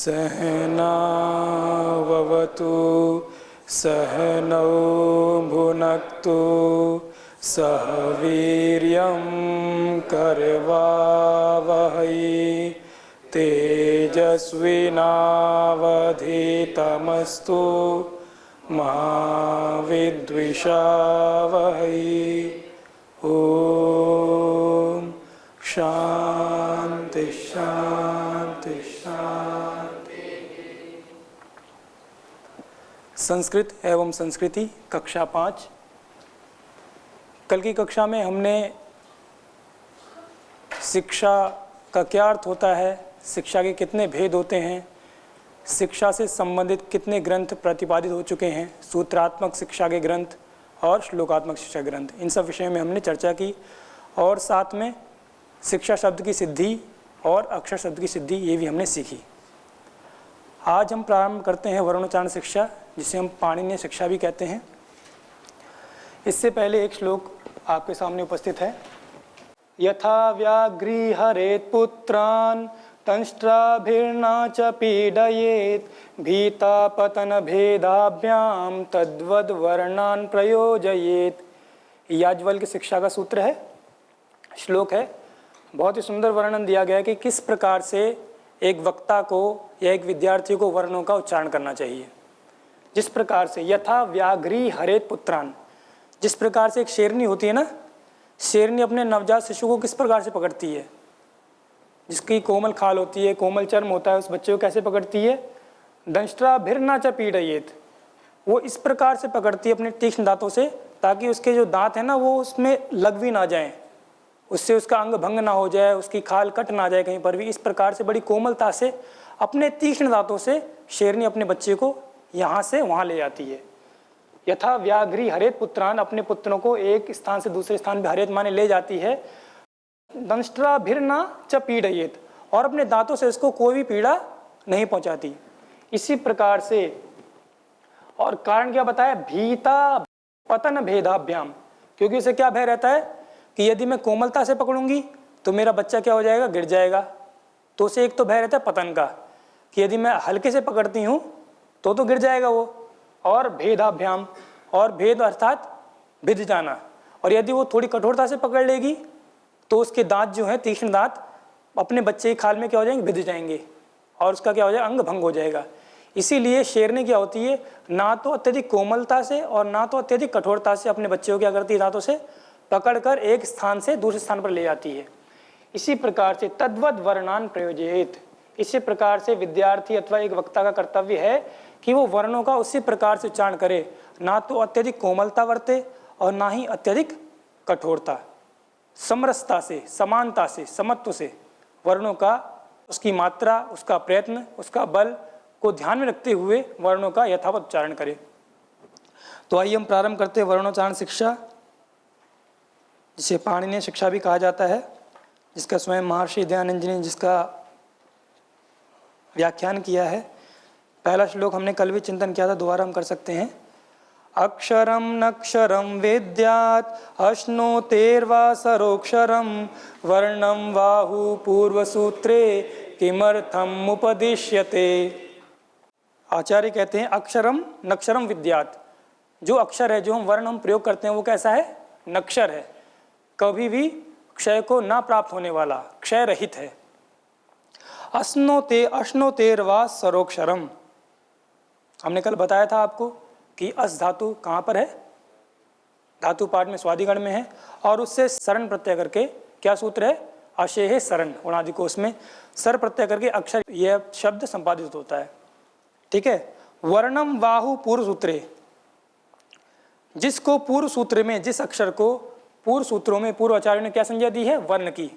सहनाववतु सहनौ भुनक्तु सह वीर्यं करवावहै तेजस्विनावधीतमस्तु मा विद्विषावहै। ओम शांति शांति शांति। संस्कृत एवं संस्कृति कक्षा 5। कल की कक्षा में हमने शिक्षा का क्या अर्थ होता है, शिक्षा के कितने भेद होते हैं, शिक्षा से संबंधित कितने ग्रंथ प्रतिपादित हो चुके हैं, सूत्रात्मक शिक्षा के ग्रंथ और श्लोकात्मक शिक्षा ग्रंथ, इन सब विषयों में हमने चर्चा की। और साथ में शिक्षा शब्द की सिद्धि और अक्षर शब्द की सिद्धि ये भी हमने सीखी। आज हम प्रारंभ करते हैं वर्णोच्चारण शिक्षा, जिसे हम पाणिनीय शिक्षा भी कहते हैं। इससे पहले एक श्लोक आपके सामने उपस्थित है। यथा व्याघ्रीहरेत् पुत्रान् तंष्ट्राभिर्ना च पीडयेत् भीता पतन भेदाभ्याम तद्वद वर्णान प्रयोजयेत्। याज्ञवल्क्य की शिक्षा का सूत्र है, श्लोक है। बहुत ही सुंदर वर्णन दिया गया है कि किस प्रकार से एक वक्ता को या एक विद्यार्थी को वर्णों का उच्चारण करना चाहिए। जिस प्रकार से यथा व्याघ्री हरेत पुत्रान, जिस प्रकार से एक शेरनी होती है ना, शेरनी अपने नवजात शिशु को किस प्रकार से पकड़ती है, जिसकी कोमल खाल होती है, कोमल चर्म होता है, उस बच्चे को कैसे पकड़ती है? दंष्ट्राभिर्ना च पीडयेत्, वो इस प्रकार से पकड़ती है अपने तीक्ष्ण दांतों से, ताकि उसके जो दांत हैं ना वो उसमें लग भी ना जाएं, उससे उसका अंग भंग ना हो जाए, उसकी खाल कट ना जाए कहीं पर भी। इस प्रकार से बड़ी कोमलता से अपने तीक्ष्ण दांतों से शेरनी अपने बच्चे को यहाँ से वहाँ ले जाती है। यथा व्याघ्री हरेत पुत्रान, अपने पुत्रों को एक स्थान से दूसरे स्थान पर हरेत माने ले जाती है। दंष्ट्राभिर्ना च पीडयेत्, और अपने दांतों से इसको कोई भी पीड़ा नहीं पहुंचाती। इसी प्रकार से, और कारण क्या बताया? भीता पतन भेदाभ्याम, क्योंकि उसे क्या भय रहता है कि यदि मैं कोमलता से पकड़ूंगी तो मेरा बच्चा क्या हो जाएगा? गिर जाएगा। तो उसे एक तो भय रहता है पतन का, कि यदि मैं हल्के से पकड़ती हूँ तो गिर जाएगा वो। और भेदाभ्याम, और भेद अर्थात भिद जाना, और यदि वो थोड़ी कठोरता से पकड़ लेगी तो उसके दांत जो हैं, तीक्ष्ण दांत, अपने बच्चे की खाल में क्या हो जाएंगे? भिद जाएंगे, और उसका क्या हो जाएगा? अंग भंग हो जाएगा। इसीलिए शेरनी क्या होती है, ना तो अत्यधिक कोमलता से और ना तो अत्यधिक कठोरता से अपने बच्चे को क्या करती है? दांतों से पकड़कर एक स्थान से दूसरे स्थान पर ले जाती है। इसी प्रकार से तद्वद वर्णान प्रयोजयेत्, इसी प्रकार से विद्यार्थी अथवा एक वक्ता का कर्तव्य है कि वो वर्णों का उसी प्रकार से उच्चारण करे, ना तो अत्यधिक कोमलता बरते और ना ही अत्यधिक कठोरता। समरसता से, समानता से, समत्व से वर्णों का, उसकी मात्रा, उसका प्रयत्न, उसका बल को ध्यान में रखते हुए वर्णों का यथावत उच्चारण करें। तो आइए हम प्रारंभ करते हैं वर्णोच्चारण शिक्षा, जिसे पाणिनीय शिक्षा भी कहा जाता है, जिसका स्वयं महर्षि दयानंद जी ने जिसका व्याख्यान किया है। पहला श्लोक हमने कल भी चिंतन किया था, दोबारा हम कर सकते हैं। अक्षरम नक्षरम वेद्यात् अश्नोतेर्वा सरोक्षरम वर्णम वाहु पूर्वसूत्रे किमर्थम उपदिश्यते। आचार्य कहते हैं अक्षरम नक्षरम विद्यात्, जो अक्षर है, जो हम प्रयोग करते हैं, वो कैसा है? नक्षर है, कभी भी क्षय को ना प्राप्त होने वाला, क्षय रहित है। अश्नोतेर्वा सरोक्षरम, हमने कल बताया था आपको कि अस धातु कहाँ पर है? धातु पाठ में स्वादिगण में है, और उससे शरण प्रत्यय करके क्या सूत्र है? अशेह शरण, उणादि कोश में सर प्रत्यय करके अक्षर, यह शब्द संपादित होता है। ठीक है। वर्णम वाहु पूर्व सूत्रे, जिसको पूर्व सूत्र में, जिस अक्षर को पूर्व सूत्रों में पूर्व आचार्यों ने क्या संज्ञा दी है? वर्ण की।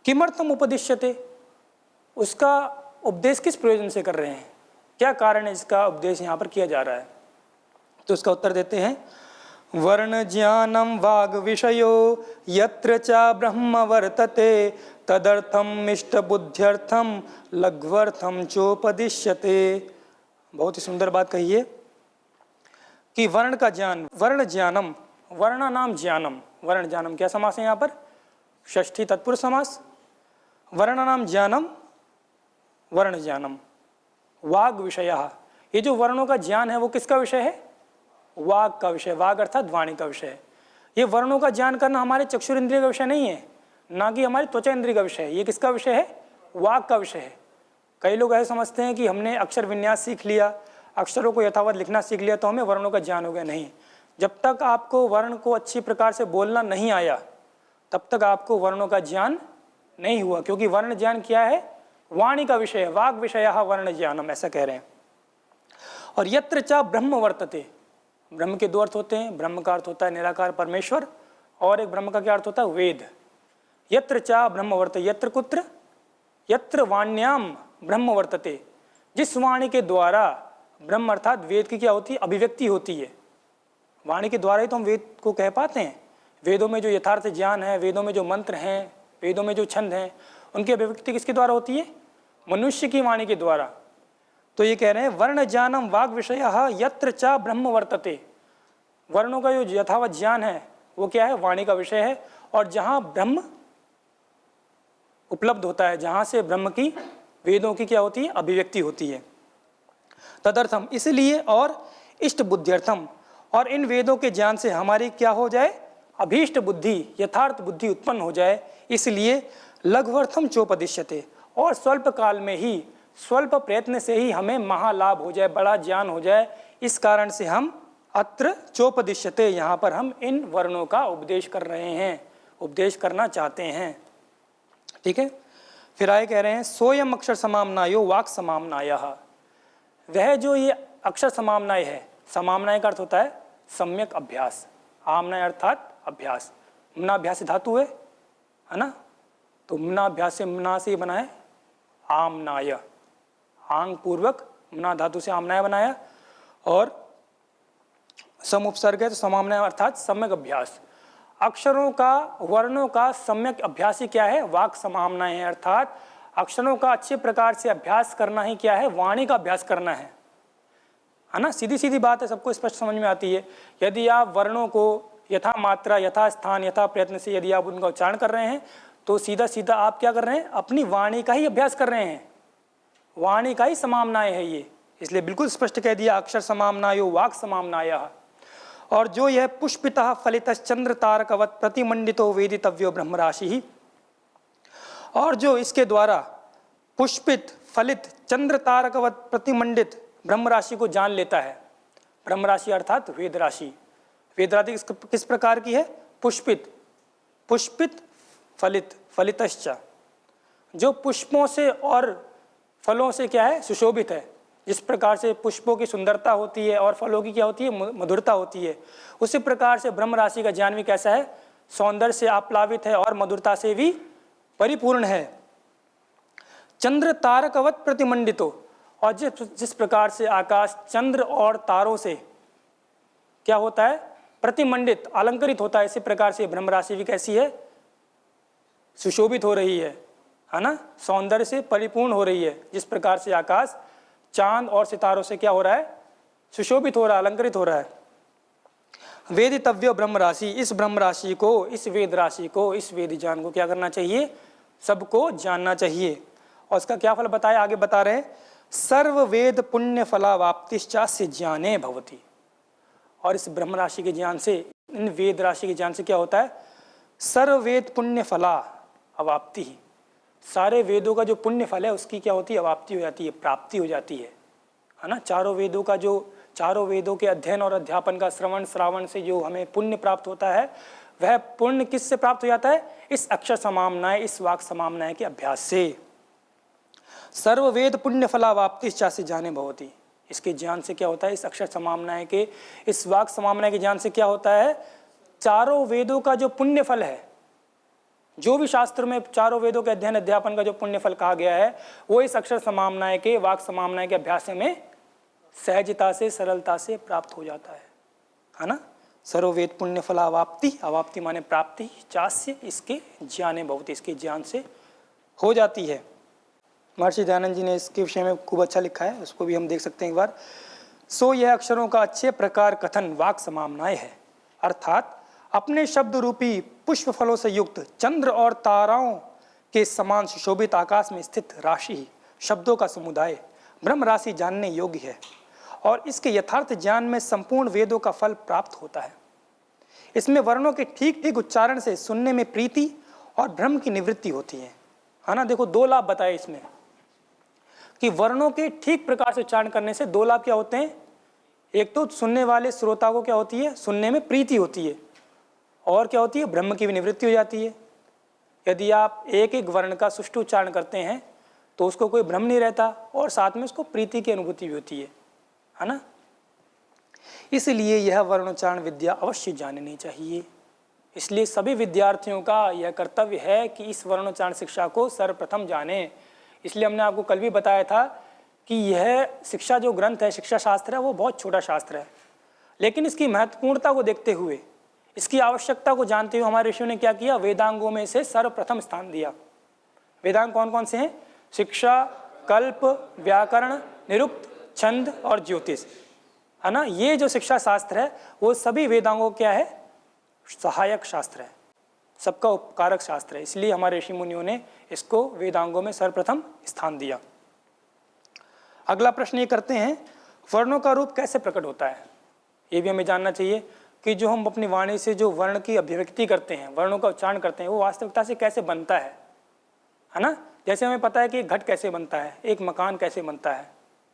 किमर्थम उपदिश्यते, उसका उपदेश किस प्रयोजन से कर रहे हैं, क्या कारण है इसका उपदेश यहाँ पर किया जा रहा है? तो उसका उत्तर देते हैं, वर्ण ज्ञानम वाग विषयो यत्र चा ब्रह्म वर्तते तदर्थम इष्ट बुद्ध्यर्थम लघ्वर्थम चोपदिश्यते। बहुत ही सुंदर बात कही है कि वर्ण का ज्ञान, वर्ण ज्ञानम, वर्ण नाम ज्ञानम, वर्ण ज्ञानम क्या समास है यहाँ पर? षष्ठी तत्पुरुष समास। वर्ण नाम ज्ञानम वर्ण ज्ञानम। वाग विषयः, ये जो वर्णों का ज्ञान है वो किसका विषय है? वाग का विषय। वाग अर्थात वाणी का विषय है। ये वर्णों का ज्ञान करना हमारे चक्षुर इंद्रिय का विषय नहीं है, ना कि हमारी त्वचा इंद्रिय का विषय है। ये किसका विषय है? वाग का विषय है। कई लोग ऐसे समझते हैं कि हमने अक्षर विन्यास सीख लिया, अक्षरों को यथावत लिखना सीख लिया तो हमें वर्णों का ज्ञान हो गया। नहीं, जब तक आपको वर्ण को अच्छी प्रकार से बोलना नहीं आया तब तक आपको वर्णों का ज्ञान नहीं हुआ, क्योंकि वर्ण ज्ञान क्या है? वाणी का विषय है। वाग विषयः वर्ण ज्ञानम, ऐसा कह रहे हैं। और यत्र च ब्रह्म वर्तते, ब्रह्म के दो अर्थ होते हैं। ब्रह्म का अर्थ होता है निराकार परमेश्वर, और एक ब्रह्म का क्या अर्थ होता है? वेद। यत्र च ब्रह्म वर्तते, यत्र कुत्र? यत्र वाण्याम ब्रह्म वर्तते, जिस वाणी के द्वारा ब्रह्म अर्थात वेद की क्या होती है? अभिव्यक्ति होती है। वाणी के द्वारा ही तो हम वेद को कह पाते हैं। वेदों में जो यथार्थ ज्ञान है, वेदों में जो मंत्र हैं, वेदों में जो छंद हैं, उनकी अभिव्यक्ति किसके द्वारा होती है? मनुष्य की वाणी के द्वारा। तो ये कह रहे हैं वर्ण ज्ञानम वाग विषयः यत्र च ब्रह्म वर्तते, वर्णों का जो यथावत ज्ञान है वो क्या है? वाणी का विषय है। और जहाँ ब्रह्म उपलब्ध होता है, जहाँ से ब्रह्म की, वेदों की क्या होती है? अभिव्यक्ति होती है। तदर्थम, इसलिए, और इष्ट बुद्ध्यर्थम, और इन वेदों के ज्ञान से हमारी क्या हो जाए? अभीष्ट बुद्धि, यथार्थ बुद्धि उत्पन्न हो जाए। इसलिए लघुवर्थम चोपदिश्यते, और स्वल्प काल में ही, स्वल्प प्रयत्न से ही हमें महालाभ हो जाए, बड़ा ज्ञान हो जाए। इस कारण से हम अत्र चोपदिश्यते, यहाँ पर हम इन वर्णों का उपदेश कर रहे हैं, उपदेश करना चाहते हैं। ठीक है। फिर आए कह रहे हैं सोयम अक्षर समामनायो वाक् समामनायः, वह जो ये अक्षर समामनाय है, समामनाय का अर्थ होता है सम्यक अभ्यास, आमनाय अर्थात अभ्यास। मनाभ्यास धातु है ना, तो मनाभ्यास से मना से बना है आमनाय, आंग पूर्वक मना धातु से आमनाय बनाया, और सम उपसर्ग है तो समामनाय अर्थात सम्यक अभ्यास। अक्षरों का, वर्णों का सम्यक अभ्यास ही क्या है? वाक् समामनाय है, अर्थात अक्षरों का अच्छे प्रकार से अभ्यास करना ही क्या है? वाणी का अभ्यास करना है ना। सीधी सीधी बात है, सबको स्पष्ट समझ में आती है। यदि आप वर्णों को यथा मात्रा, यथा स्थान, यथा प्रयत्न से यदि आप उनका उच्चारण कर रहे हैं तो सीधा सीधा आप क्या कर रहे हैं? अपनी वाणी का ही अभ्यास कर रहे हैं, वाणी का ही समामनाय है ये। इसलिए बिल्कुल स्पष्ट कह दिया अक्षर समामनायो वाक् समामनायः। और जो यह पुष्पितः फलितः चंद्र तारकवत् प्रतिमंडितो वेदितव्यो ब्रह्मराशि ही, और जो इसके द्वारा पुष्पित फलित चंद्र तारकवत् प्रतिमंडित ब्रह्म राशि को जान लेता है। ब्रह्म राशि अर्थात वेद राशि। वेद राशि किस प्रकार की है? पुष्पित, पुष्पित फलित, फलितश्च, जो पुष्पों से और फलों से क्या है? सुशोभित है। जिस प्रकार से पुष्पों की सुंदरता होती है और फलों की क्या होती है? मधुरता होती है। उसी प्रकार से ब्रह्म राशि का ज्ञान भी कैसा है? सौंदर्य से आप्लावित है और मधुरता से भी परिपूर्ण है। चंद्र तारकवत् प्रतिमंडितो, और जिस प्रकार से आकाश चंद्र और तारों से क्या होता है? प्रतिमंडित, अलंकृत होता है। इसी प्रकार से ब्रह्म राशि भी कैसी है? सुशोभित हो रही है ना, सौंदर्य से परिपूर्ण हो रही है। जिस प्रकार से आकाश चांद और सितारों से क्या हो रहा है? सुशोभित हो रहा है, अलंकृत हो रहा है। वेदितव्य ब्रह्म राशि, इस ब्रह्म राशि को, इस वेद राशि को, इस वेद ज्ञान को क्या करना चाहिए? सबको जानना चाहिए। और इसका क्या फल बताया? आगे बता रहे हैं सर्व वेद पुण्य फलावाप्तिश्चास्य ज्ञाने भवति। और इस ब्रह्म राशि के ज्ञान से, इन वेद राशि के ज्ञान से क्या होता है? सर्व वेद पुण्य फला अवाप्ति, सारे वेदों का जो पुण्य फल है उसकी क्या होती है? अवाप्ति हो जाती है, प्राप्ति हो जाती है ना। चारों वेदों का जो, चारों वेदों के अध्ययन और अध्यापन का श्रवण श्रावण से जो हमें पुण्य प्राप्त होता है, वह पुण्य किससे प्राप्त हो जाता है? इस अक्षर समामनाय, इस वाक् समामनाय के अभ्यास से। सर्व वेद पुण्य फलावाप्तिश्चास्य ज्ञाने भवति, इसके ज्ञान से क्या होता है? इस अक्षर समामनाय के, इस वाक् समामनाय के ज्ञान से क्या होता है? चारों वेदों का जो पुण्य फल है, जो भी शास्त्र में चारों वेदों के अध्ययन अध्यापन का जो पुण्य फल कहा गया है, वो इस अक्षर समामनाय के, वाक् समामनाय के अभ्यास में सहजता से, सरलता से प्राप्त हो जाता है ना। सर्ववेद पुण्य फलावाप्ति, अवाप्ति माने प्राप्ति, चास्य इसके ज्ञाने भवति, इसके ज्ञान से हो जाती है। महर्षि दयानंद जी ने इसके विषय में खूब अच्छा लिखा है, उसको भी हम देख सकते हैं एक बार। सो यह अक्षरों का अच्छे प्रकार कथन वाक् समामनाय है, अर्थात अपने शब्द रूपी पुष्प फलों से युक्त चंद्र और ताराओं के समान सुशोभित आकाश में स्थित राशि शब्दों का समुदाय ब्रह्म राशि जानने योग्य है और इसके यथार्थ ज्ञान में संपूर्ण वेदों का फल प्राप्त होता है। इसमें वर्णों के ठीक ठीक उच्चारण से सुनने में प्रीति और भ्रम की निवृत्ति होती है ना। देखो दो लाभ बताए इसमें कि वर्णों के ठीक प्रकार से उच्चारण करने से दो लाभ क्या होते हैं। एक तो सुनने वाले श्रोता को क्या होती है, सुनने में प्रीति होती है, और क्या होती है, ब्रह्म की भी निवृत्ति हो जाती है। यदि आप एक एक वर्ण का सुष्ठु उच्चारण करते हैं तो उसको कोई भ्रम नहीं रहता और साथ में उसको प्रीति की अनुभूति भी होती है ना। इसलिए यह वर्णोच्चारण विद्या अवश्य जाननी चाहिए। इसलिए सभी विद्यार्थियों का यह कर्तव्य है कि इस वर्णोच्चारण शिक्षा को सर्वप्रथम जानें। इसलिए हमने आपको कल भी बताया था कि यह शिक्षा जो ग्रंथ है, शिक्षा शास्त्र है, वो बहुत छोटा शास्त्र है, लेकिन इसकी महत्वपूर्णता को देखते हुए, इसकी आवश्यकता को जानते हुए हमारे ऋषियों ने क्या किया, वेदांगों में से सर्वप्रथम स्थान दिया। वेदांग कौन कौन से हैं? शिक्षा, कल्प, व्याकरण, निरुक्त, छंद और ज्योतिष, है ना। ये जो शिक्षा शास्त्र है वो सभी वेदांगों क्या है, सहायक शास्त्र है, सबका उपकारक शास्त्र है। इसलिए हमारे ऋषि मुनियों ने इसको वेदांगों में सर्वप्रथम स्थान दिया। अगला प्रश्न ये करते हैं, वर्णों का रूप कैसे प्रकट होता है। ये भी हमें जानना चाहिए कि जो हम अपनी वाणी से जो वर्ण की अभिव्यक्ति करते हैं, वर्णों का उच्चारण करते हैं, वो वास्तविकता से कैसे बनता है ना। जैसे हमें पता है कि एक घट कैसे बनता है, एक मकान कैसे बनता है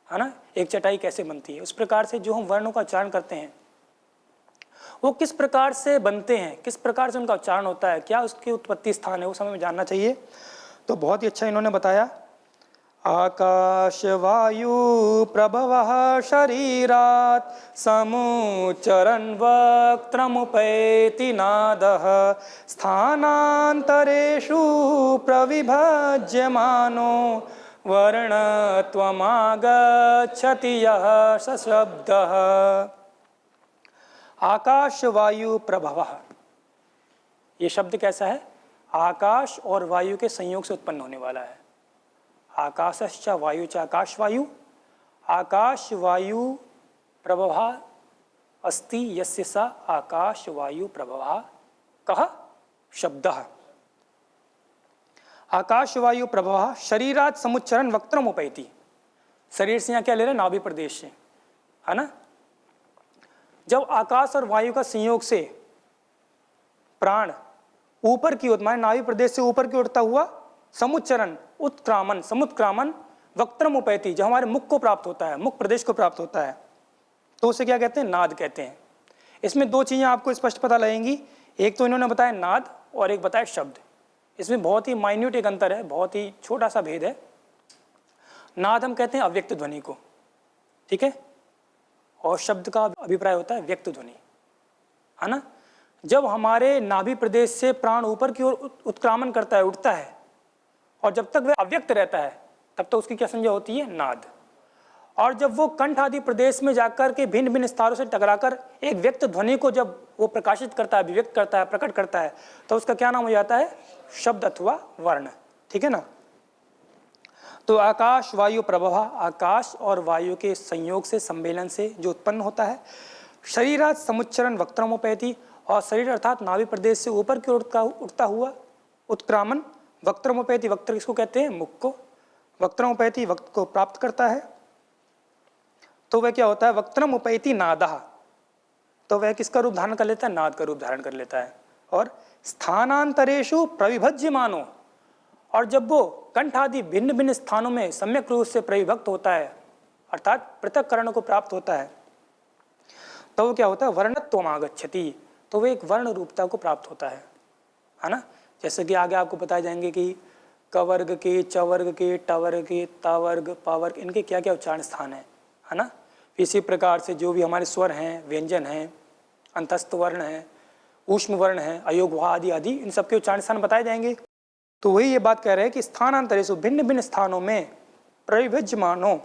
ना, एक चटाई कैसे बनती है, उस प्रकार से जो हम वर्णों का उच्चारण करते हैं वो किस प्रकार से बनते हैं, किस प्रकार से उनका उच्चारण होता है, क्या उसकी उत्पत्ति स्थान है, वो समय में जानना चाहिए। तो बहुत ही अच्छा इन्होंने बताया, आकाश वायु प्रभवः शरीरात् समुच्चरन् वक्त्रमुपैति नादः स्थानान्तरेषु प्रविभज्यमानो वर्णत्वमागच्छति यः सशब्दः। आकाश वायु प्रभवः, ये शब्द कैसा है, आकाश और वायु के संयोग से उत्पन्न होने वाला है। आकाशश्च वायुश्च आकाश वायु, आकाश वायु प्रभवः अस्ति यस्य स आकाश वायु प्रभवः कः शब्दः। आकाश वायु प्रभवः शरीरात् समुच्चरन् वक्त्रम् उपैति, शरीर से यहाँ क्या ले रहे हैं, नाभि प्रदेश से, है ना। जब आकाश और वायु का संयोग से प्राण ऊपर की ओर, माने नाभि प्रदेश से ऊपर की ओर उड़ता हुआ समुच्चरण, उत्क्रामन, समुत्क्रामन, वक्त्रम उपैति, जो हमारे मुख को प्राप्त होता है, मुख प्रदेश को प्राप्त होता है, तो उसे क्या कहते हैं, नाद कहते हैं। इसमें दो चीज़ें आपको स्पष्ट पता लगेंगी, एक तो इन्होंने बताया नाद और एक बताया शब्द। इसमें बहुत ही माइन्यूट एक अंतर है, बहुत ही छोटा सा भेद है। नाद हम कहते हैं अव्यक्त ध्वनि को, ठीक है, और शब्द का अभिप्राय होता है व्यक्त ध्वनि, है ना। जब हमारे नाभि प्रदेश से प्राण ऊपर की ओर उत्क्रामन करता है, उठता है, और जब तक वह अव्यक्त रहता है तब तक उसकी क्या संज्ञा होती है, नाद। और जब वो कंठ आदि प्रदेश में जाकर के भिन्न भिन्न स्थानों से टकराकर एक व्यक्त ध्वनि को जब वो प्रकाशित करता है, अभिव्यक्त करता है, प्रकट करता है, तो उसका क्या नाम हो जाता है, शब्द अथवा वर्ण, ठीक है ना। तो आकाश वायु प्रभव, आकाश और वायु के संयोग से, सम्मेलन से जो उत्पन्न होता है। शरीरात् समुच्चरन् वक्त्रमुपैति, और शरीर अर्थात नाभि प्रदेश से ऊपर की ओर उठता हुआ उत्क्रामन, वक्त्रमुपैति, वक्त्र किसको कहते हैं, मुख को, वक्त्रमुपैति वक्त को प्राप्त करता है। तो वह क्या होता है, वक्त्रमुपैति नादः, तो वह किसका रूप धारण कर लेता है, नाद का रूप धारण कर लेता है। और स्थानांतरेषु प्रविभज्यमानो, और जब वो कंठ आदि भिन्न भिन्न स्थानों में सम्यक रूप से प्रविभक्त होता है, अर्थात पृथक कर्ण को प्राप्त होता है, तो वो क्या होता है, वर्णत्वमागच्छति, तो वो एक वर्ण रूपता को प्राप्त होता है ना। जैसे कि आगे आपको बताए जाएंगे कि कवर्ग के, चवर्ग के, टवर्ग के, तावर्ग, पावर्ग, इनके क्या क्या उच्चारण स्थान है ना। इसी प्रकार से जो भी हमारे स्वर हैं, व्यंजन हैं, अंतस्थ वर्ण है, ऊष्म वर्ण है, अयोगवा आदि आदि, इन सबके उच्चारण स्थान बताए जाएंगे। तो वही ये बात कह रहे हैं कि स्थानांतरेषु, भिन्न भिन्न स्थानों में, प्रविभज्यमानो,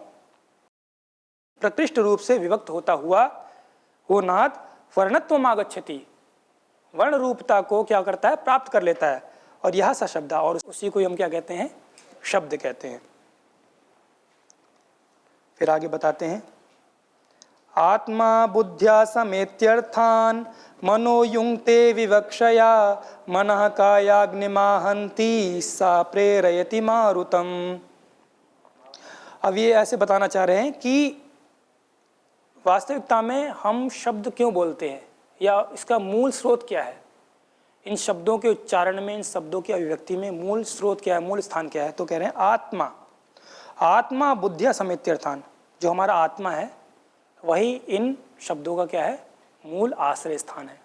प्रकृष्ट रूप से विभक्त होता हुआ वो नाद वर्णत्वमागच्छति, वर्ण रूपता को क्या करता है, प्राप्त कर लेता है। और यह सा शब्द, और उसी को हम क्या कहते हैं, शब्द कहते हैं। फिर आगे बताते हैं, आत्मा बुद्ध्या समेत्यर्थान मनो युंक्ते विवक्षया मनः कायाग्निमाहन्ति सा प्रेरयति मारुतम। अब ये ऐसे बताना चाह रहे हैं कि वास्तविकता में हम शब्द क्यों बोलते हैं या इसका मूल स्रोत क्या है, इन शब्दों के उच्चारण में, इन शब्दों की अभिव्यक्ति में मूल स्रोत क्या है, मूल स्थान क्या है। तो कह रहे हैं आत्मा, आत्मा बुद्धिया समेत्यर्थान, जो हमारा आत्मा है वही इन शब्दों का क्या है, मूल आश्रय स्थान है।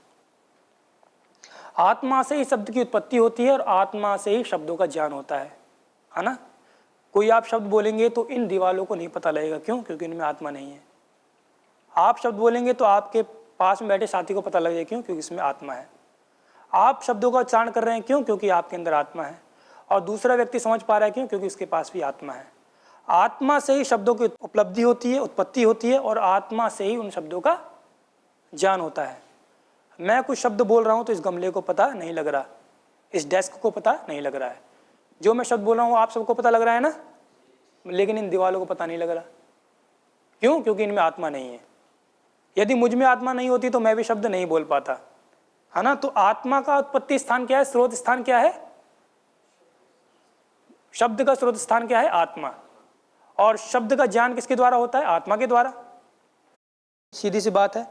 आत्मा से ही शब्द की उत्पत्ति होती है और आत्मा से ही शब्दों का ज्ञान होता है ना। कोई आप शब्द बोलेंगे तो इन दीवालों को नहीं पता लगेगा, क्यों? क्योंकि इनमें आत्मा नहीं है। आप शब्द बोलेंगे तो आपके पास में बैठे साथी को पता लगेगा, क्यों? क्योंकि इसमें आत्मा है। आप शब्दों का उच्चारण कर रहे हैं, क्यों? क्योंकि आपके अंदर आत्मा है। और दूसरा व्यक्ति समझ पा रहा है, क्यों? क्योंकि उसके पास भी आत्मा है। आत्मा से ही शब्दों की उपलब्धि होती है, उत्पत्ति होती है, और आत्मा से ही उन शब्दों का ज्ञान होता है। मैं कुछ शब्द बोल रहा हूँ तो इस गमले को पता नहीं लग रहा, इस डेस्क को पता नहीं लग रहा है। जो मैं शब्द बोल रहा हूँ आप सबको पता लग रहा है ना, लेकिन इन दीवालों को पता नहीं लग रहा। क्यों? क्योंकि इनमें आत्मा नहीं है। यदि मुझ में आत्मा नहीं होती तो मैं भी शब्द नहीं बोल पाता, है ना। तो आत्मा का उत्पत्ति स्थान क्या है, स्रोत स्थान क्या है? शब्द का स्रोत स्थान क्या है? आत्मा। और शब्द का ज्ञान किसके द्वारा होता है? आत्मा के द्वारा। सीधी सी बात है।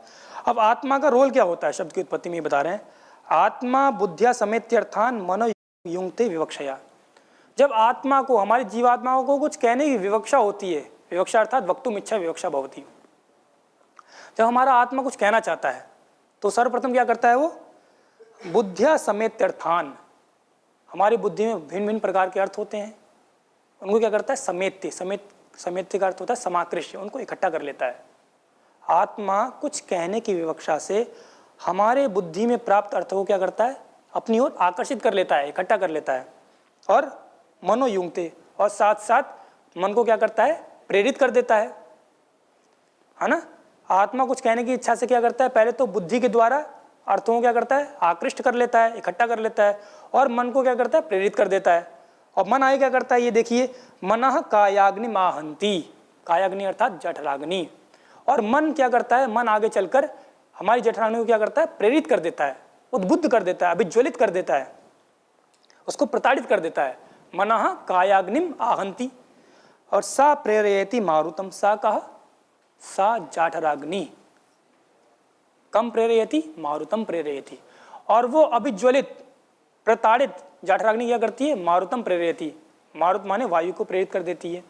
अब आत्मा का रोल क्या होता है शब्द की उत्पत्ति में बता रहे हैं, आत्मा बुद्धिया समेत्यर्थान मनो युंक्ते विवक्षया। जब आत्मा को, हमारी जीवात्माओं को कुछ कहने की विवक्षा होती है, विवक्षा अर्थात वक्तुम इच्छा विवक्षा भवती, जब हमारा आत्मा कुछ कहना चाहता है तो सर्वप्रथम क्या करता है वो, बुद्धिया समेत्यर्थान, हमारी बुद्धि में भिन्न भिन्न प्रकार के अर्थ होते हैं, उनको क्या करता है, समेत्य, समेत्य का अर्थ होता है समाकृष्य, उनको इकट्ठा कर लेता है। आत्मा कुछ कहने की विवक्षा से हमारे बुद्धि में प्राप्त अर्थों को क्या करता है, अपनी ओर आकर्षित कर लेता है, इकट्ठा कर लेता है, और मनोयुंक्ते, और साथ साथ मन को क्या करता है, प्रेरित कर देता है ना। आत्मा कुछ कहने की इच्छा से क्या करता है, पहले तो बुद्धि के द्वारा अर्थों को क्या करता है, आकृष्ट कर लेता है, इकट्ठा कर लेता है, और मन को क्या करता है, प्रेरित कर देता है। और मन आगे क्या करता है, ये देखिए, मनः कायाग्नि माहंती, कायाग्नि अर्थात जठराग्नि। और मन क्या करता है, मन आगे चलकर हमारी जठराग्नि को क्या करता है, प्रेरित कर देता है, उद्बुद्ध कर देता है, अभिज्वलित कर देता है, उसको प्रताड़ित कर देता है। मनः कायाग्निम आहंति, और सा प्रेरयति मारुतम, सा कहा, सा जाठराग्नि, कम प्रेरयति मारुतम प्रेरयति, और वो अभिज्वलित प्रताड़ित जाठराग्नि क्या करती है, मारुतम प्रेरयति, मारुत माने वायु को प्रेरित कर देती है।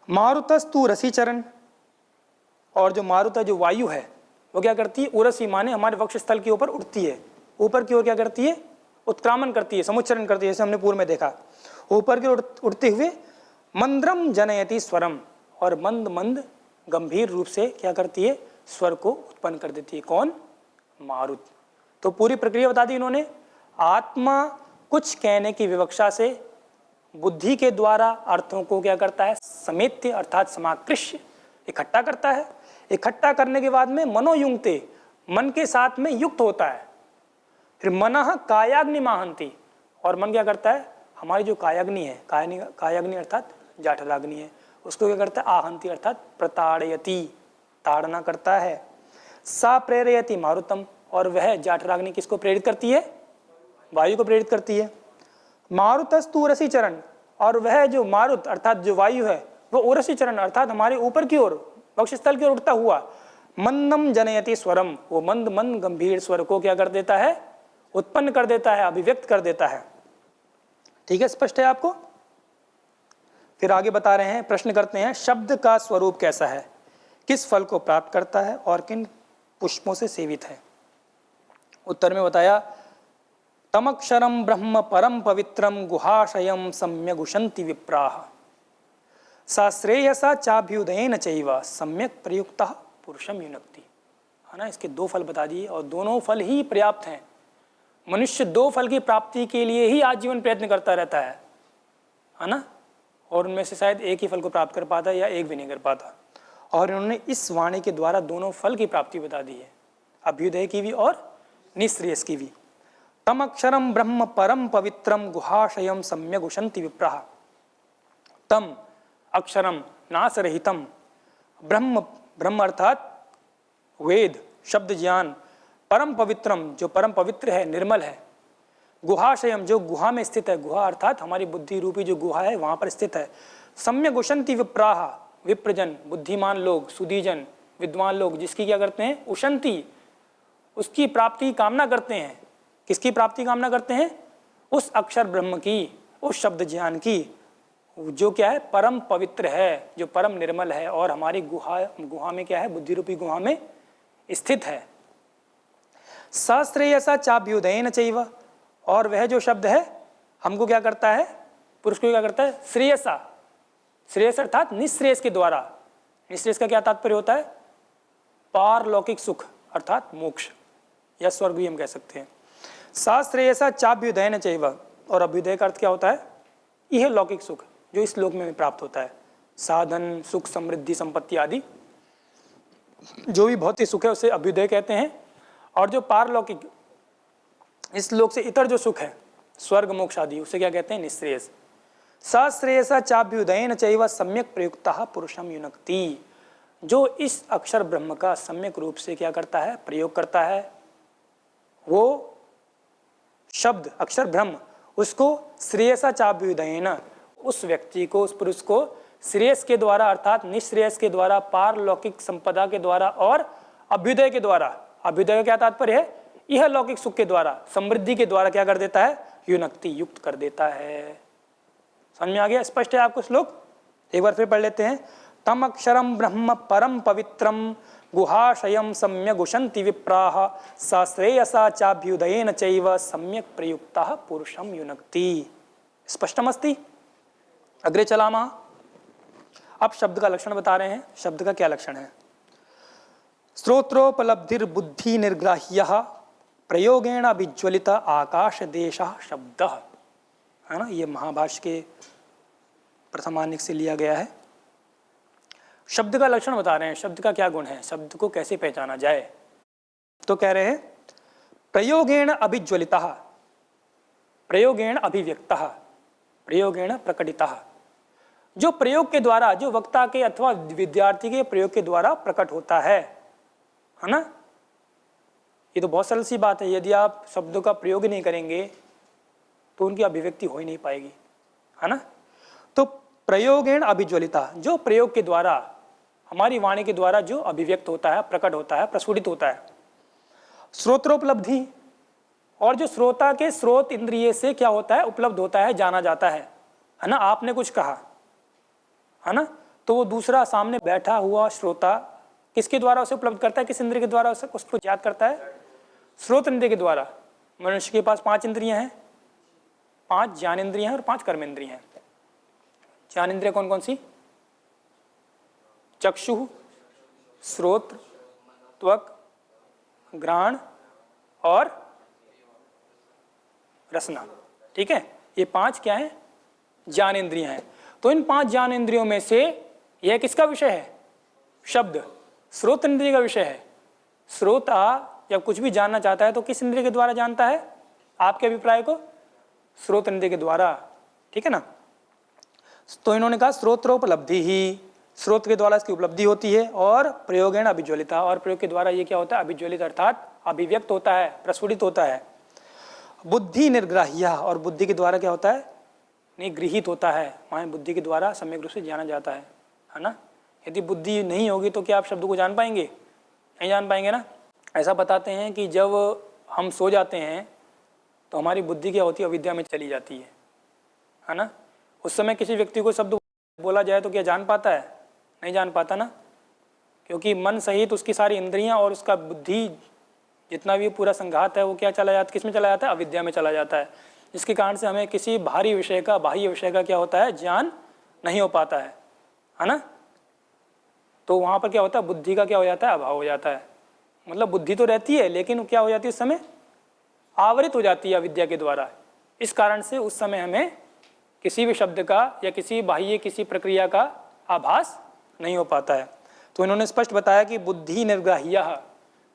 मारुतस्तु रसीचरण, और जो मारुत है, जो वायु है, वो क्या करती है, उरसी माने हमारे वक्षस्थल के ऊपर उठती है, ऊपर की ओर क्या करती है, उत्क्रामण करती है, समुच्चरण करती है, जैसे हमने पूर्व में देखा, ऊपर की ओर उठते हुए मंद्रम जनयति स्वरम, और मंद मंद गंभीर रूप से क्या करती है, स्वर को उत्पन्न कर देती है। कौन? मारुत। तो पूरी प्रक्रिया बता दी इन्होंने। आत्मा कुछ कहने की विवक्षा से बुद्धि के द्वारा अर्थों को क्या करता है, समेत्य अर्थात समाकृष्य, इकट्ठा करता है। इकट्ठा करने के बाद में मनोयुंक्ते, मन के साथ में युक्त होता है। फिर मनः कायाग्नि माहंती, और मन क्या करता है, हमारी जो कायाग्नि है, कायाग्नि अर्थात जाठराग्नि है, उसको क्या करता है, आहंती अर्थात प्रताड़यति, ताड़ना करता है। सा प्रेरयति मारुतम, और वह जाठराग्नि किसको प्रेरित करती है, वायु को प्रेरित करती है। मारुतस्तु उरसी चरण, और वह जो मारुत अर्थात जो वायु है, वो उरसी चरण अर्थात हमारे ऊपर की ओर, वक्षस्थल की ओर उठता हुआ मंदम जनयति स्वरम, वो मंद मंद गंभीर स्वर को क्या कर देता है, उत्पन्न कर देता है, अभिव्यक्त कर देता है। ठीक है, स्पष्ट है आपको। फिर आगे बता रहे हैं, प्रश्न करते हैं, शब्द का स्वरूप कैसा है, किस फल को प्राप्त करता है और किन पुष्पों से सेवित है। उत्तर में बताया, तमक्षरम ब्रह्म परम पवित्रम गुहाशयम सम्यगुशंति विप्राह, सा श्रेयसा चाभ्युदयेन चैव सम्यक प्रयुक्तः पुरुषम युनक्ति, है ना। इसके दो फल बता दिए, और दोनों फल ही पर्याप्त हैं। मनुष्य दो फल की प्राप्ति के लिए ही आजीवन प्रयत्न करता रहता है ना, और उनमें से शायद एक ही फल को प्राप्त कर पाता है या एक भी नहीं कर पाता। और इन्होंने इस वाणी के द्वारा दोनों फल की प्राप्ति बता दी है, अभ्युदय की भी और निःश्रेयस की भी। तम अक्षरम ब्रह्म परम पवित्रम गुहाशयम सम्यक उशंति विप्राह, तम अक्षरम नासरहितम, ब्रह्म, ब्रह्म अर्थात वेद शब्द ज्ञान, परम पवित्रम जो परम पवित्र है, निर्मल है, गुहाशयम जो गुहा में स्थित है, गुहा अर्थात हमारी बुद्धि रूपी जो गुहा है वहाँ पर स्थित है, सम्यक उशंति विप्राह, विप्रजन, बुद्धिमान लोग, सुधीजन, विद्वान लोग जिसकी क्या करते हैं, उशंति, उसकी प्राप्ति की कामना करते हैं। किसकी प्राप्ति कामना करते हैं? उस अक्षर ब्रह्म की, उस शब्द ज्ञान की, जो क्या है, परम पवित्र है, जो परम निर्मल है और हमारी गुहा में क्या है, बुद्धि रूपी गुहा में स्थित है। सश्रेयसा चाभ्युदयेन चैव, और वह जो शब्द है हमको क्या करता है, पुरुष को क्या करता है, श्रेयसा, श्रेयस अर्थात निश्रेयस के द्वारा। निश्रेयस का क्या तात्पर्य होता है? पारलौकिक सुख अर्थात मोक्ष या स्वर्ग भी हम कह सकते हैं। सश्रेयसा चाभ्युदयेन चैव, और अभ्युदय का अर्थ क्या होता है? यह लौकिक सुख जो इस लोक में प्राप्त होता है, साधन, सुख, समृद्धि, संपत्ति आदि जो भी भौतिक सुख है उसे अभ्युदय कहते हैं। और जो पारलौकिक, इस लोक से इतर जो सुख है, स्वर्ग, मोक्ष आदि, उसे क्या कहते हैं? निश्रेयस। सश्रेयसा चाभ्युदयेन चैव सम्यक प्रयुक्तः पुरुषम युनक्ति, जो इस अक्षर ब्रह्म का सम्यक रूप से क्या करता है, प्रयोग करता है, वो शब्द अक्षर ब्रह्म, उसको श्रेयसा चाभ्युदयेन, उस व्यक्ति को, उस पुरुष को श्रेयस के द्वारा अर्थात निश्रेयस के द्वारा, पारलौकिक संपदा के द्वारा और अभ्युदय के द्वारा, अभ्युदय का क्या तात्पर्य है? यह लौकिक सुख के द्वारा, समृद्धि के द्वारा क्या कर देता है? युनक्ति, युक्त कर देता है। समझ में आ गया? स्पष्ट है आपको श्लोक? एक बार फिर पढ़ लेते हैं। तम अक्षरम ब्रह्म परम पवित्रम गुहाशयम सम्यक उशंति विप्राह सश्रेयसा चाभ्युदयेन चैव सम्यक प्रयुक्तः पुरुषम युनक्ति। स्पष्टमस्ति? अग्रे चलामः। अब शब्द का लक्षण बता रहे हैं। शब्द का क्या लक्षण है? श्रोत्रोपलब्धिर बुद्धि निर्ग्राह्यः प्रयोगेण विज्वलित आकाश देशः शब्दः, है ना, ये महाभाष्य के प्रथमानिक से लिया गया है। शब्द का लक्षण बता रहे हैं, शब्द का क्या गुण है, शब्द को कैसे पहचाना जाए। तो कह रहे हैं प्रयोगेण अभिज्वलितः, प्रयोगेण अभिव्यक्तः, प्रयोगेण प्रकटितः, जो प्रयोग के द्वारा, जो वक्ता के अथवा विद्यार्थी के प्रयोग के द्वारा प्रकट होता है ना। ये तो बहुत सरल सी बात है। यदि आप शब्दों का प्रयोग नहीं करेंगे तो उनकी अभिव्यक्ति हो ही नहीं पाएगी, है ना। तो प्रयोगेण अभिज्वलिता, जो प्रयोग के द्वारा, हमारी वाणी के द्वारा जो अभिव्यक्त होता है, प्रकट होता है, प्रस्फुटित होता है। श्रोत्रोपलब्धि, और जो श्रोता के स्रोत इंद्रिय से क्या होता है, उपलब्ध होता है, जाना जाता है ना। आपने कुछ कहा, है ना, तो वो दूसरा सामने बैठा हुआ श्रोता किसके द्वारा उसे उपलब्ध करता है, किस इंद्रिय के द्वारा उसे उसको याद करता है? स्रोत इंद्रिय के द्वारा। मनुष्य के पास 5 इंद्रियां हैं, 5 ज्ञान इंद्रियां हैं और 5 कर्म इंद्रियां हैं। ज्ञान इंद्रिय कौन कौन सी? चक्षु, श्रोत्र, त्वक, घ्राण और रसना। ठीक है, ये 5 क्या है? ज्ञान इंद्रियां हैं। तो इन 5 ज्ञान इंद्रियों में से यह किसका विषय है? शब्द स्रोत इंद्रिय का विषय है। श्रोता जब कुछ भी जानना चाहता है तो किस इंद्रिय के द्वारा जानता है? आपके अभिप्राय को स्रोत इंद्रिय के द्वारा। ठीक है ना। तो इन्होंने कहा श्रोत्रोपलब्धि ही, स्रोत के द्वारा इसकी उपलब्धि होती है। और प्रयोगेण अभिज्वलिता, और प्रयोग के द्वारा ये क्या होता है? अभिज्वलित अर्थात अभिव्यक्त होता है, प्रस्फुटित होता है। बुद्धि निर्ग्राह्य, और बुद्धि के द्वारा क्या होता है? निगृहित होता है, वहाँ बुद्धि के द्वारा सम्यक रूप से जाना जाता है ना। यदि बुद्धि नहीं होगी तो क्या आप शब्द को जान पाएंगे? नहीं जान पाएंगे ना। ऐसा बताते हैं कि जब हम सो जाते हैं तो हमारी बुद्धि क्या होती है? अविद्या में चली जाती है ना। उस समय किसी व्यक्ति को शब्द बोला जाए तो क्या जान पाता है? नहीं जान पाता ना, क्योंकि मन सहित उसकी सारी इंद्रियां और उसका बुद्धि जितना भी पूरा संघात है वो क्या चला जाता है? किस में चला जाता है? अविद्या में चला जाता है। जिसके कारण से हमें किसी भारी विषय का, बाह्य विषय का क्या होता है? ज्ञान नहीं हो पाता है ना। तो वहाँ पर क्या होता है? बुद्धि का क्या हो जाता है? अभाव हो जाता है। मतलब बुद्धि तो रहती है लेकिन क्या हो जाती है? उस समय आवृत हो जाती है अविद्या के द्वारा। इस कारण से उस समय हमें किसी भी शब्द का या किसी बाह्य किसी प्रक्रिया का आभास नहीं हो पाता है। तो इन्होंने स्पष्ट बताया कि बुद्धि निर्ग्राह्य,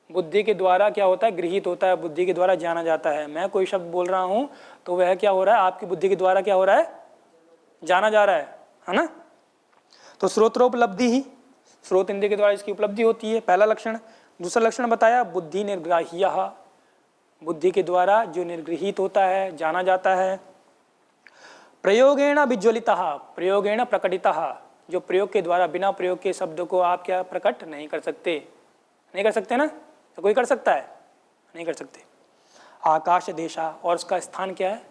बुद्धि के द्वारा क्या होता है? गृहीत होता है, बुद्धि के द्वारा जाना जाता है। मैं कोई शब्द बोल रहा हूँ तो वह क्या हो रहा है? आपकी बुद्धि के द्वारा क्या हो रहा है? जाना जा रहा है ना। तो श्रोत्रोपलब्धि ही, स्रोत इंद्रिय के द्वारा इसकी उपलब्धि होती है, पहला लक्षण। दूसरा लक्षण बताया बुद्धि निर्ग्राह्य, बुद्धि के द्वारा जो निर्गृहित होता है, जाना जाता है। प्रयोगेण विज्वलितः, प्रयोगेण प्रकटितः, जो प्रयोग के द्वारा बिना प्रयोग के शब्द को आप क्या प्रकट नहीं कर सकते, नहीं कर सकते ना, तो कोई कर सकता है, नहीं कर सकते। आकाश देशा, और उसका स्थान क्या है,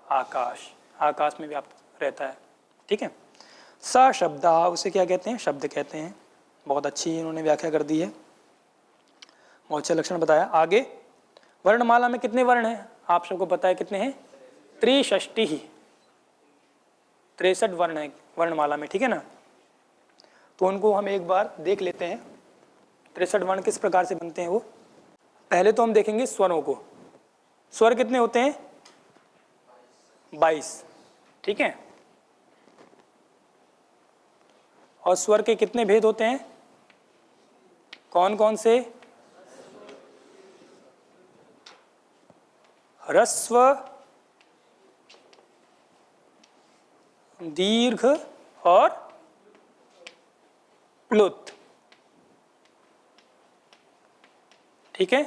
आकाश, आकाश में व्याप्त रहता है, ठीक है। स शब्दा, उसे क्या कहते हैं, शब्द कहते हैं। बहुत अच्छी इन्होंने व्याख्या कर दी है, बहुत अच्छा लक्षण बताया। आगे वर्णमाला में कितने वर्ण हैं, आप सबको पता है कितने हैं, 63, 63 वर्ण है वर्णमाला में, ठीक है ना। तो उनको हम एक बार देख लेते हैं, 63 वर्ण किस प्रकार से बनते हैं वो। पहले तो हम देखेंगे स्वरों को। स्वर कितने होते हैं, 22, ठीक है। और स्वर के कितने भेद होते हैं, कौन कौन से, ह्रस्व, दीर्घ और प्लुत, ठीक है।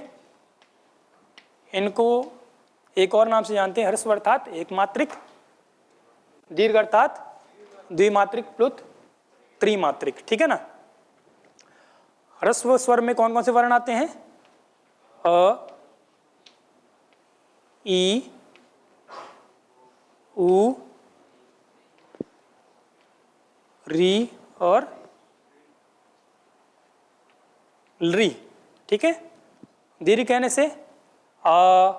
इनको एक और नाम से जानते हैं, ह्रस्व अर्थात एक मात्रिक, दीर्घ अर्थात द्विमात्रिक, प्लुत त्रिमात्रिक, ठीक है ना। ह्रस्व स्वर में कौन कौन से वर्ण आते हैं, अ, ई, उ, री और री, ठीक है। दीर्घ कहने से आ,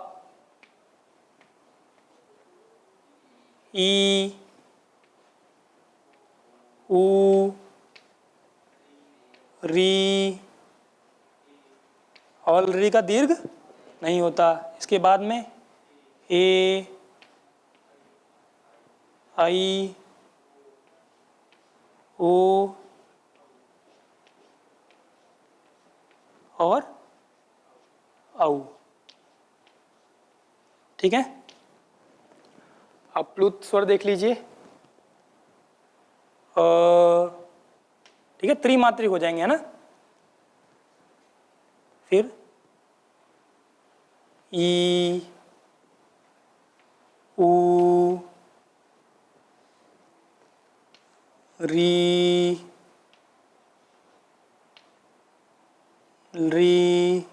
ई, उ, री, और री का दीर्घ नहीं होता। इसके बाद में ए, आई, ओ और औ, ठीक है। अब प्लुत स्वर देख लीजिए, ठीक है, त्रिमात्रिक हो जाएंगे, है ना। फिर ई, उ, री, री,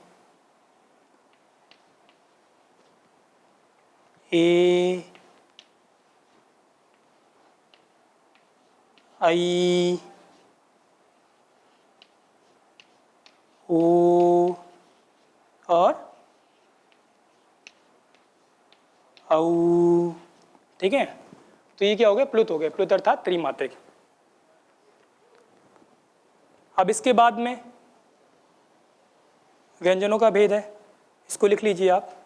ए, आई, ओ और औ, ठीक है। तो ये क्या हो गया, प्लुत हो गया, प्लुत अर्थात त्रिमात्रिक। अब इसके बाद में व्यंजनों का भेद है, इसको लिख लीजिए आप।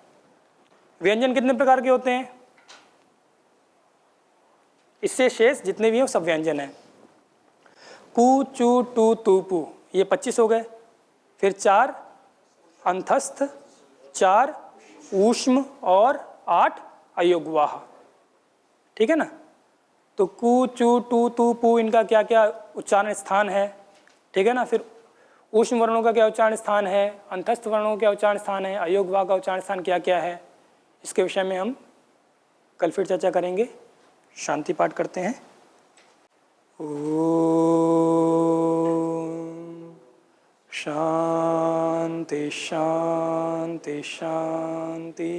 व्यंजन कितने प्रकार के होते हैं, इससे शेष जितने भी हैं सब व्यंजन हैं। कु, चू, टू, तू, पू, ये 25 हो गए। फिर 4 अंतस्थ, 4 ऊष्म और 8 अयोग्वाह, ठीक है ना। तो कु, चू, टू, तू, पू, इनका क्या क्या उच्चारण स्थान है, ठीक है ना। फिर ऊष्म वर्णों का क्या उच्चारण स्थान है, अंतस्थ वर्णों का क्या उच्चारण स्थान है, अयोग्वाह का उच्चारण स्थान क्या क्या है, इसके विषय में हम कल फिर चर्चा करेंगे। शांति पाठ करते हैं। ओम शांति शांति शांति।